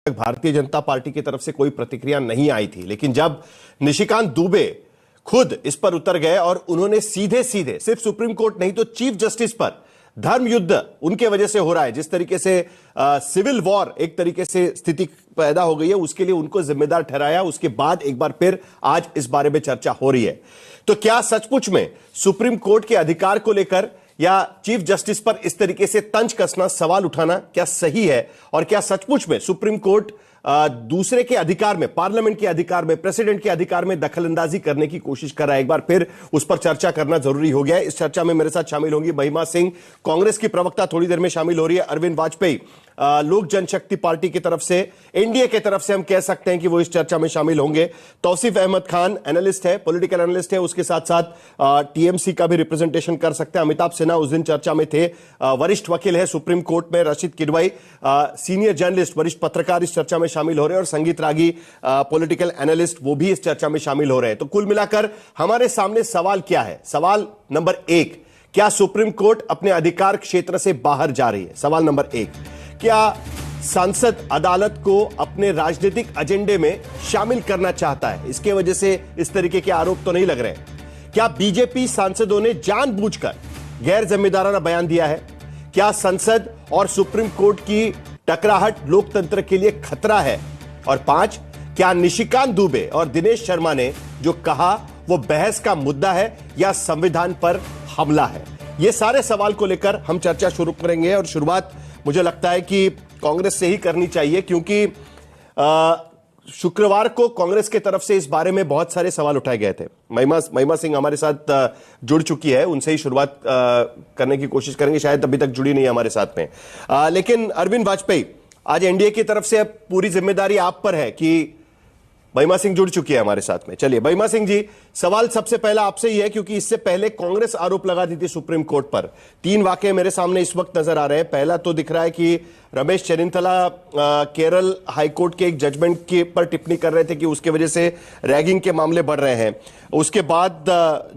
Bharatiya Janata party की तरफ से कोई प्रतिक्रिया नहीं आई थी, लेकिन जब निशिकांत दुबे खुद इस पर उतर गए और उन्होंने सीधे सीधे सिर्फ सुप्रीम कोर्ट नहीं तो चीफ जस्टिस पर धर्म युद्ध उनके वजह से हो रहा है, जिस तरीके से सिविल वॉर एक तरीके से स्थिति पैदा हो गई है, उसके लिए उनको जिम्मेदार ठहराया। उसके बाद एक बार फिर आज इस बारे में चर्चा हो रही है। तो क्या सचमुच में सुप्रीम कोर्ट के अधिकार को लेकर या चीफ जस्टिस पर इस तरीके से तंज कसना, सवाल उठाना क्या सही है? और क्या सचमुच में सुप्रीम कोर्ट दूसरे के अधिकार में, पार्लियामेंट के अधिकार में, प्रेसिडेंट के अधिकार में दखलंदाजी करने की कोशिश कर रहा है? एक बार फिर उस पर चर्चा करना जरूरी हो गया है। इस चर्चा में मेरे साथ शामिल होंगी महिमा सिंह, कांग्रेस की प्रवक्ता, थोड़ी देर में शामिल हो रही है। अरविंद वाजपेयी, लोक जनशक्ति पार्टी की तरफ से, एनडीए की तरफ से हम कह सकते हैं कि वो इस चर्चा में शामिल होंगे। तौसीफ अहमद खान एनालिस्ट है, पॉलिटिकल एनालिस्ट है, उसके साथ साथ टीएमसी का भी रिप्रेजेंटेशन कर सकते हैं। अमिताभ सिन्हा उस दिन चर्चा में थे, वरिष्ठ वकील है सुप्रीम कोर्ट में। रशीद किदवई सीनियर जर्नलिस्ट, वरिष्ठ पत्रकार इस चर्चा में शामिल हो रहे हैं। और संगीत रागी पॉलिटिकल एनालिस्ट, वो भी इस चर्चा में शामिल हो रहे हैं। तो कुल मिलाकर हमारे सामने सवाल क्या है? सवाल नंबर एक, क्या सुप्रीम कोर्ट अपने अधिकार क्षेत्र से बाहर जा रही है? सवाल नंबर एक, क्या संसद अदालत को अपने राजनीतिक एजेंडे में शामिल करना चाहता है? इसके वजह से इस तरीके के आरोप तो नहीं लग रहे हैं। क्या बीजेपी सांसदों ने जानबूझकर गैर जिम्मेदाराना बयान दिया है? क्या संसद और सुप्रीम कोर्ट की टकराहट लोकतंत्र के लिए खतरा है? और 5, क्या निशिकांत दुबे और दिनेश शर्मा ने जो कहा वो बहस का मुद्दा है या संविधान पर हमला है? ये सारे सवाल को लेकर हम चर्चा शुरू करेंगे और शुरुआत मुझे लगता है कि कांग्रेस से ही करनी चाहिए, क्योंकि शुक्रवार को कांग्रेस की तरफ से इस बारे में बहुत सारे सवाल उठाए गए थे। महिमा सिंह हमारे साथ जुड़ चुकी है, उनसे ही शुरुआत करने की कोशिश करेंगे। शायद अभी तक जुड़ी नहीं है हमारे साथ में, लेकिन अरविंद वाजपेयी, आज एनडीए की तरफ से अब पूरी जिम्मेदारी आप पर है कि महिमा सिंह जुड़ चुकी है हमारे साथ में। चलिए महिमा सिंह जी, सवाल सबसे पहला आपसे ही है, क्योंकि इससे पहले कांग्रेस आरोप लगा दी थी सुप्रीम कोर्ट पर। 3 वाकये मेरे सामने इस वक्त नजर आ रहे हैं। पहला तो दिख रहा है कि रमेश चेन्निथला केरल हाईकोर्ट के एक जजमेंट के पर टिप्पणी कर रहे थे कि उसके वजह से रैगिंग के मामले बढ़ रहे हैं। उसके बाद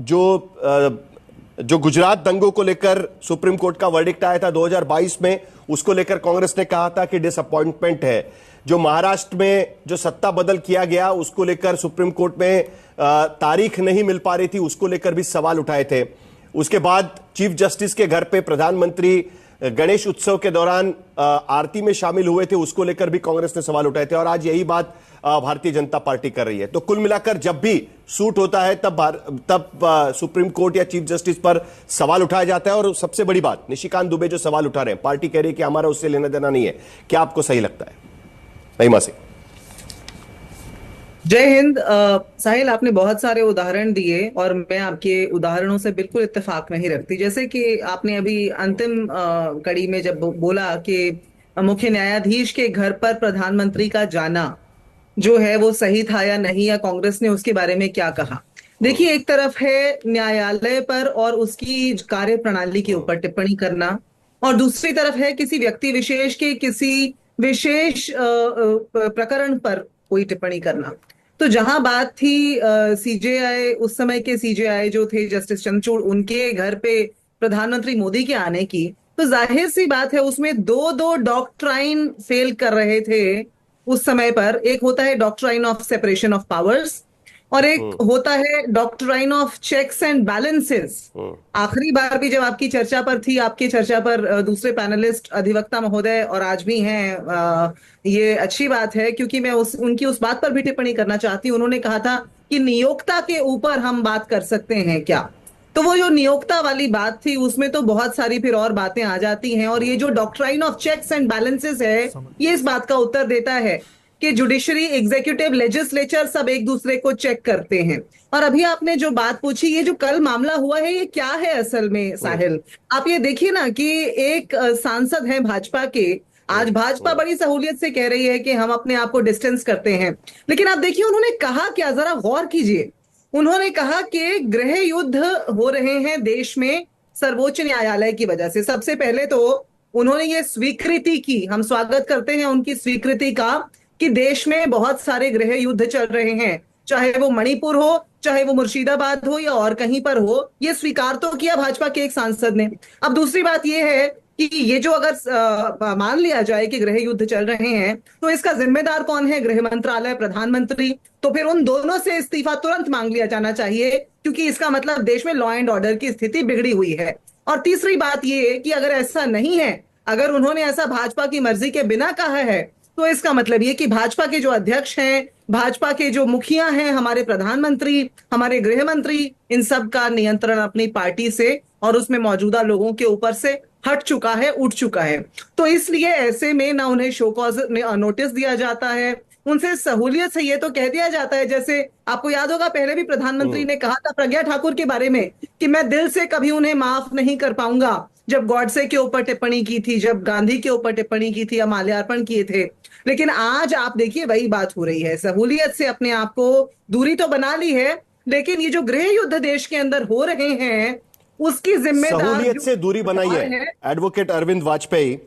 जो गुजरात दंगों को लेकर सुप्रीम कोर्ट का वर्डिक्ट आया था 2022 में, उसको लेकर कांग्रेस ने कहा था कि डिसअपॉइंटमेंट है। जो महाराष्ट्र में जो सत्ता बदल किया गया, उसको लेकर सुप्रीम कोर्ट में तारीख नहीं मिल पा रही थी, उसको लेकर भी सवाल उठाए थे। उसके बाद चीफ जस्टिस के घर पे प्रधानमंत्री गणेश उत्सव के दौरान आरती में शामिल हुए थे, उसको लेकर भी कांग्रेस ने सवाल उठाए थे। और आज यही बात भारतीय जनता पार्टी कर रही है। तो कुल मिलाकर जब भी सूट होता है तब सुप्रीम कोर्ट या चीफ जस्टिस पर सवाल उठाया जाता है। और सबसे बड़ी बात, निशिकांत दुबे जो सवाल उठा रहे हैं, पार्टी कह रही है कि हमारा उससे लेना देना नहीं है। क्या आपको सही लगता है? महिमा सिंह। जय हिंद। साहिल, आपने बहुत सारे उदाहरण दिए और मैं आपके उदाहरणों से बिल्कुल इत्तेफाक नहीं रखती। जैसे कि आपने अभी अंतिम कड़ी में जब बोला कि मुख्य न्यायाधीश के घर पर प्रधानमंत्री का जाना जो है वो सही था या नहीं, या कांग्रेस ने उसके बारे में क्या कहा। देखिए, एक तरफ है न्यायालय पर और उसकी कार्य प्रणाली के ऊपर टिप्पणी करना, और दूसरी तरफ है किसी व्यक्ति विशेष के किसी विशेष प्रकरण पर कोई टिप्पणी करना। तो जहां बात थी सीजेआई, उस समय के सीजेआई जो थे जस्टिस चंद्रचूड़, उनके घर पे प्रधानमंत्री मोदी के आने की, तो जाहिर सी बात है उसमें दो डॉक्ट्राइन फेल कर रहे थे उस समय पर। एक होता है doctrine of separation of powers और एक होता है doctrine of checks and balances. आखिरी बार भी जब आपकी चर्चा पर थी, आपकी चर्चा पर दूसरे पैनलिस्ट अधिवक्ता महोदय और आज भी हैं, ये अच्छी बात है क्योंकि मैं उनकी उस बात पर भी टिप्पणी करना चाहती हूँ। उन्होंने कहा था कि नियोक्ता के ऊपर हम बात कर सकते हैं क्या, तो वो जो नियोक्ता वाली बात थी उसमें तो बहुत सारी फिर और बातें आ जाती हैं। और ये जो doctrine of checks and balances है, ये इस बात का उत्तर देता है कि जुडिशरी, एग्जीक्यूटिव, लेजिस्लेचर सब एक दूसरे को चेक करते हैं। और अभी आपने जो बात पूछी, ये जो कल मामला हुआ है, ये क्या है असल में साहिल? आप ये देखिए ना कि एक सांसद है भाजपा के, आज भाजपा बड़ी सहूलियत से कह रही है कि हम अपने आप को डिस्टेंस करते हैं, लेकिन आप देखिए उन्होंने कहा क्या, जरा गौर कीजिए। उन्होंने कहा कि गृह युद्ध हो रहे हैं देश में सर्वोच्च न्यायालय की वजह से। सबसे पहले तो उन्होंने ये स्वीकृति की, हम स्वागत करते हैं उनकी स्वीकृति का, कि देश में बहुत सारे गृह युद्ध चल रहे हैं, चाहे वो मणिपुर हो, चाहे वो मुर्शिदाबाद हो या और कहीं पर हो। ये स्वीकार तो किया भाजपा के एक सांसद ने। अब दूसरी बात ये है कि ये जो अगर मान लिया जाए कि गृह युद्ध चल रहे हैं तो इसका जिम्मेदार कौन है, गृह मंत्रालय, प्रधानमंत्री। तो फिर उन दोनों से इस्तीफा तुरंत मांग लिया जाना चाहिए, क्योंकि इसका मतलब देश में लॉ एंड ऑर्डर की स्थिति बिगड़ी हुई है। और तीसरी बात ये है कि अगर ऐसा नहीं है, अगर उन्होंने ऐसा भाजपा की मर्जी के बिना कहा है, तो इसका मतलब ये कि भाजपा के जो अध्यक्ष हैं, भाजपा के जो मुखिया हैं, हमारे प्रधानमंत्री, हमारे गृह मंत्री, इन सब का नियंत्रण अपनी पार्टी से और उसमें मौजूदा लोगों के ऊपर से हट चुका है, उठ चुका है। तो इसलिए ऐसे में ना उन्हें शो कॉज नोटिस दिया जाता है, उनसे सहूलियत से ये तो कह दिया जाता है, जैसे आपको याद होगा पहले भी प्रधानमंत्री ने कहा था प्रज्ञा ठाकुर के बारे में कि मैं दिल से कभी उन्हें माफ नहीं कर पाऊंगा, जब गॉडसे के ऊपर टिप्पणी की थी, जब गांधी के ऊपर टिप्पणी की थी या माल्यार्पण किए थे। लेकिन आज आप देखिए वही बात हो रही है, सहूलियत से अपने आप को दूरी तो बना ली है, लेकिन ये जो गृह युद्ध देश के अंदर हो रहे हैं उसकी जिम्मेदार सहूलियत से दूरी बनाई है। एडवोकेट अरविंद वाजपेयी,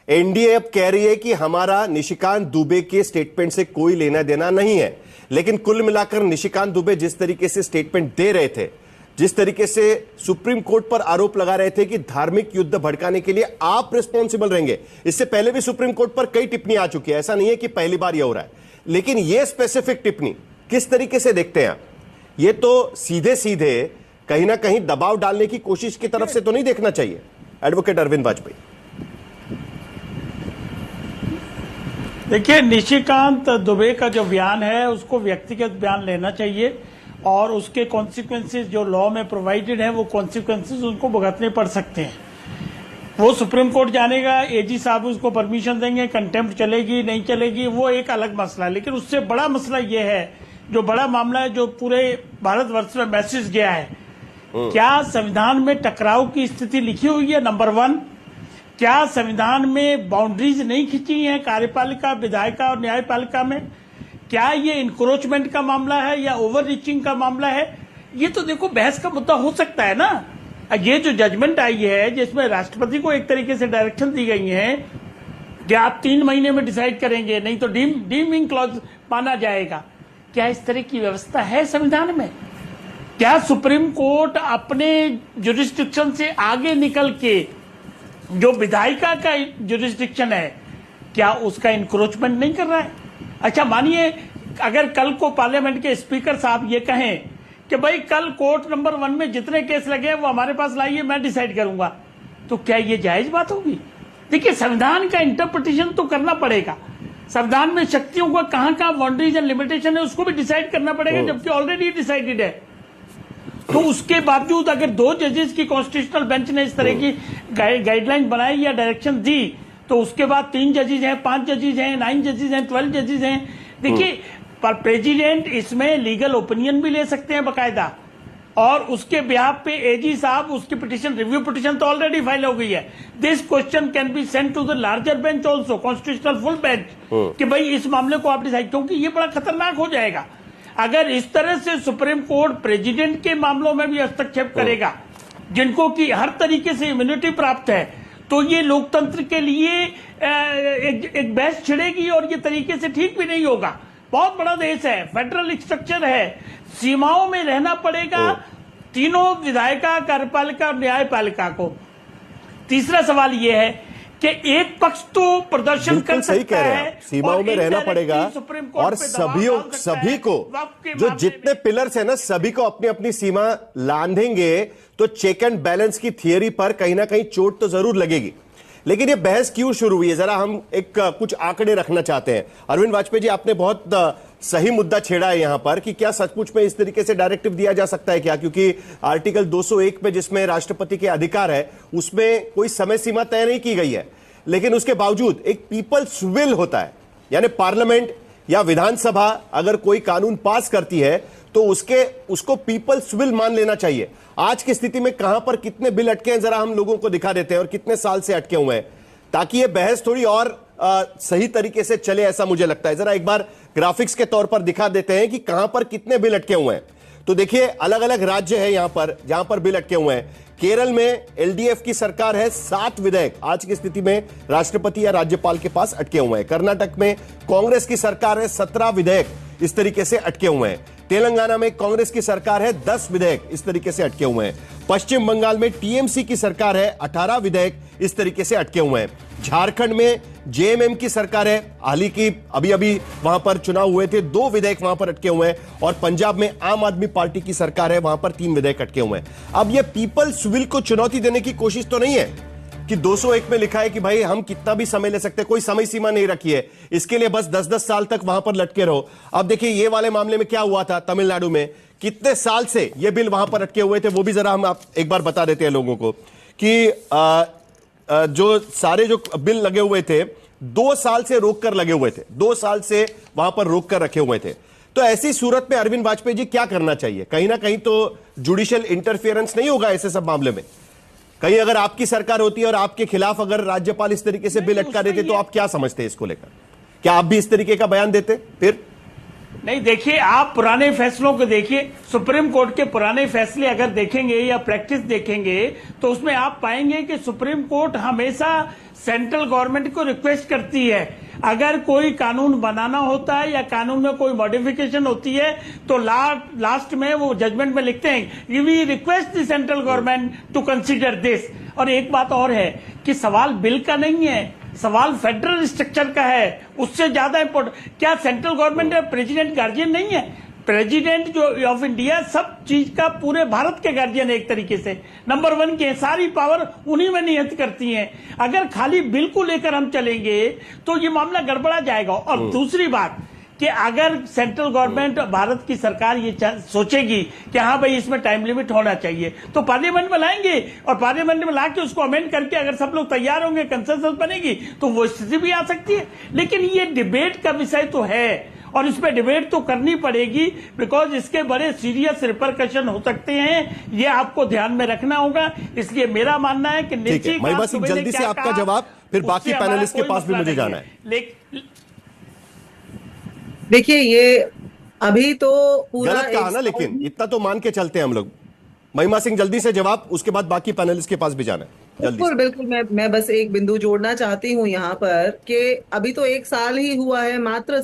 एनडीए अब कह रही है कि हमारा निशिकांत दुबे के स्टेटमेंट से कोई लेना देना नहीं है, लेकिन कुल मिलाकर निशिकांत दुबे जिस तरीके से स्टेटमेंट दे रहे थे, जिस तरीके से सुप्रीम कोर्ट पर आरोप लगा रहे थे कि धार्मिक युद्ध भड़काने के लिए आप रिस्पॉन्सिबल रहेंगे, इससे पहले भी सुप्रीम कोर्ट पर कई टिप्पणी आ चुकी है, ऐसा नहीं है कि पहली बार यह हो रहा है, लेकिन यह स्पेसिफिक टिप्पणी किस तरीके से देखते हैं आप? ये तो सीधे सीधे कहीं ना कहीं दबाव डालने की कोशिश की तरफ से तो नहीं देखना चाहिए, एडवोकेट अरविंद वाजपेयी? देखिए, निशिकांत दुबे का जो बयान है उसको व्यक्तिगत बयान लेना चाहिए और उसके कॉन्सिक्वेंसेस जो लॉ में प्रोवाइडेड है वो कॉन्सिक्वेंसेस उनको भुगतने पड़ सकते हैं। वो सुप्रीम कोर्ट जानेगा, एजी साहब उसको परमिशन देंगे, कंटेम्प्ट चलेगी नहीं चलेगी वो एक अलग मसला है। लेकिन उससे बड़ा मसला ये है, जो बड़ा मामला है, जो पूरे भारतवर्ष में मैसेज गया है, क्या संविधान में टकराव की स्थिति लिखी हुई है? नंबर 1, क्या संविधान में बाउंड्रीज नहीं खींची है कार्यपालिका, विधायिका और न्यायपालिका में? क्या ये इंक्रोचमेंट का मामला है या ओवर रीचिंग का मामला है? ये तो देखो बहस का मुद्दा हो सकता है ना। ये जो जजमेंट आई है जिसमें राष्ट्रपति को एक तरीके से डायरेक्शन दी गई है कि आप 3 महीने में डिसाइड करेंगे, नहीं तो डीमिंग क्लॉज माना जाएगा, क्या इस तरह की व्यवस्था है संविधान में? क्या सुप्रीम कोर्ट अपने जुरिस्डिक्शन से आगे निकल के जो विधायिका का जुरिस्डिक्शन है, क्या उसका इंक्रोचमेंट नहीं कर रहा है? अच्छा, मानिए अगर कल को पार्लियामेंट के स्पीकर साहब ये कहें कि भाई कल कोर्ट नंबर 1 में जितने केस लगे हैं वो हमारे पास लाइए, मैं डिसाइड करूंगा, तो क्या ये जायज बात होगी? देखिए, संविधान का इंटरप्रिटेशन तो करना पड़ेगा, संविधान में शक्तियों का कहां कहां बाउंड्रीज एंड लिमिटेशन है उसको भी डिसाइड करना पड़ेगा, जबकि ऑलरेडी डिसाइडेड है। तो उसके बावजूद अगर 2 जजेस की कॉन्स्टिट्यूशनल बेंच ने इस तरह की गाइडलाइन बनाई या डायरेक्शन दी, तो उसके बाद 3 जजेस हैं, 5 जजेस हैं, 9 जजेस हैं, 12 जजेस हैं। देखिए, पर प्रेसिडेंट इसमें लीगल ओपिनियन भी ले सकते हैं बकायदा, और उसके बिहाफ पे एजी साहब उसकी पिटीशन, रिव्यू पिटीशन तो ऑलरेडी फाइल हो गई है। This question can be sent to the larger bench also, constitutional full bench, कि भाई इस मामले को आप डिसाइड, क्योंकि ये बड़ा खतरनाक हो जाएगा अगर इस तरह से सुप्रीम कोर्ट प्रेसिडेंट के मामलों में भी हस्तक्षेप करेगा, जिनको कि हर तरीके से इम्यूनिटी प्राप्त है। तो ये लोकतंत्र के लिए एक बहस छिड़ेगी और ये तरीके से ठीक भी नहीं होगा। बहुत बड़ा देश है, फेडरल स्ट्रक्चर है, सीमाओं में रहना पड़ेगा तीनों विधायिका, कार्यपालिका और न्यायपालिका को। तीसरा सवाल ये है कि एक पक्ष तो प्रदर्शन कर सकता है, सीमाओं में रहना पड़ेगा, और सभी को जो जितने पिलर्स है ना, सभी को अपनी अपनी सीमा लांघेंगे तो चेक एंड बैलेंस की थियरी पर कहीं ना कहीं चोट तो जरूर लगेगी। लेकिन ये बहस क्यों शुरू हुई है, जरा हम कुछ आंकड़े रखना चाहते हैं। अरविंद वाजपेयी जी, आपने बहुत सही मुद्दा छेड़ा है यहां पर कि क्या सचमुच में इस तरीके से डायरेक्टिव दिया जा सकता है क्या? क्योंकि आर्टिकल 201 में जिसमें राष्ट्रपति के अधिकार है उसमें कोई समय सीमा तय नहीं की गई है, लेकिन उसके बावजूद एक पीपल्स विल होता है, यानी पार्लियामेंट या विधानसभा अगर कोई कानून पास करती है तो उसको पीपल्स विल मान लेना चाहिए। आज की स्थिति में कहां पर कितने बिल अटके हैं जरा हम लोगों को दिखा देते हैं, और कितने साल से अटके हुए हैं, ताकि यह बहस थोड़ी और सही तरीके से चले, ऐसा मुझे लगता है। जरा एक बार ग्राफिक्स के तौर पर दिखा देते हैं कि कहां पर कितने बिल अटके हुए हैं। तो देखिए, अलग अलग राज्य है यहां पर जहां पर बिल अटके हुए हैं। केरल में एलडीएफ की सरकार है, 7 विधेयक आज की स्थिति में राष्ट्रपति या राज्यपाल के पास अटके हुए हैं। कर्नाटक में कांग्रेस की सरकार है, 17 विधेयक इस तरीके से अटके हुए हैं। तेलंगाना में कांग्रेस की सरकार है, 10 विधेयक इस तरीके से अटके हुए हैं। पश्चिम बंगाल में टीएमसी की सरकार है, 18 विधेयक इस तरीके से अटके हुए हैं। झारखंड में जेएमएम की सरकार है, हाल की अभी वहां पर चुनाव हुए थे, 2 विधेयक वहां पर अटके हुए हैं। और पंजाब में आम आदमी पार्टी की सरकार है, वहां पर 3 विधेयक अटके हुए हैं। अब यह पीपल्स विल को चुनौती देने की कोशिश तो नहीं है कि 201 में लिखा है कि भाई हम कितना भी समय ले सकते हैं, कोई समय सीमा नहीं रखी है, इसके लिए बस 10-10 साल तक वहां पर लटके रहो। अब देखिए ये वाले मामले में क्या हुआ था तमिलनाडु में, कितने साल से ये बिल वहां पर अटके हुए थे, वो भी जरा हम आप एक बार बता देते हैं लोगों को कि जो सारे जो बिल लगे हुए थे 2 साल से रोक कर लगे हुए थे, 2 साल से वहां पर रोक कर रखे हुए थे। तो ऐसी सूरत में अरविंद वाजपेयी जी क्या करना चाहिए? कहीं ना कहीं तो जुडिशियल इंटरफेरेंस नहीं होगा ऐसे सब मामले में? कहीं अगर आपकी सरकार होती है और आपके खिलाफ अगर राज्यपाल इस तरीके से बिल अटका देते तो आप क्या समझते हैं इसको लेकर? क्या आप भी इस तरीके का बयान देते फिर? नहीं, देखिए आप पुराने फैसलों को देखिए, सुप्रीम कोर्ट के पुराने फैसले अगर देखेंगे या प्रैक्टिस देखेंगे तो उसमें आप पाएंगे कि सुप्रीम कोर्ट हमेशा सेंट्रल गवर्नमेंट को रिक्वेस्ट करती है, अगर कोई कानून बनाना होता है या कानून में कोई मॉडिफिकेशन होती है तो लास्ट में वो जजमेंट में लिखते हैं we request the central government to consider this. और एक बात और है कि सवाल बिल का नहीं है, सवाल फेडरल स्ट्रक्चर का है, उससे ज्यादा इंपॉर्टेंट क्या सेंट्रल गवर्नमेंट प्रेसिडेंट गार्जियन नहीं है? प्रेसिडेंट जो ऑफ इंडिया सब चीज का पूरे भारत के गार्जियन है एक तरीके से, नंबर 1 के, सारी पावर उन्हीं में निहित करती हैं। अगर खाली बिल को लेकर हम चलेंगे तो ये मामला गड़बड़ा जाएगा। और दूसरी बात कि अगर सेंट्रल गवर्नमेंट भारत की सरकार ये सोचेगी कि हाँ भाई इसमें टाइम लिमिट होना चाहिए तो पार्लियामेंट में लाएंगे, और पार्लियामेंट में लाके उसको अमेंड करके अगर सब लोग तैयार होंगे, कंसेंसस बनेगी तो वो स्थिति भी आ सकती है। लेकिन ये डिबेट का विषय तो है और इस पे डिबेट तो करनी पड़ेगी, बिकॉज इसके बड़े सीरियस रिपरकशन हो सकते हैं, ये आपको ध्यान में रखना होगा। इसलिए मेरा मानना है कि महिमा सिंह, जल्दी से आपका जवाब, फिर बाकी पैनलिस्ट के पास भी मुझे जाना है। देखिए ये अभी तो पूरा गलत कहा ना, लेकिन इतना तो मान के चलते हैं हम लोग। महिमा सिंह जल्दी से जवाब, उसके बाद बाकी पैनलिस्ट के पास भी जाना है। बिल्कुल बिल्कुल, मैं बस एक बिंदु जोड़ना चाहती हूँ यहाँ पर कि अभी तो 1 साल ही हुआ है मात्र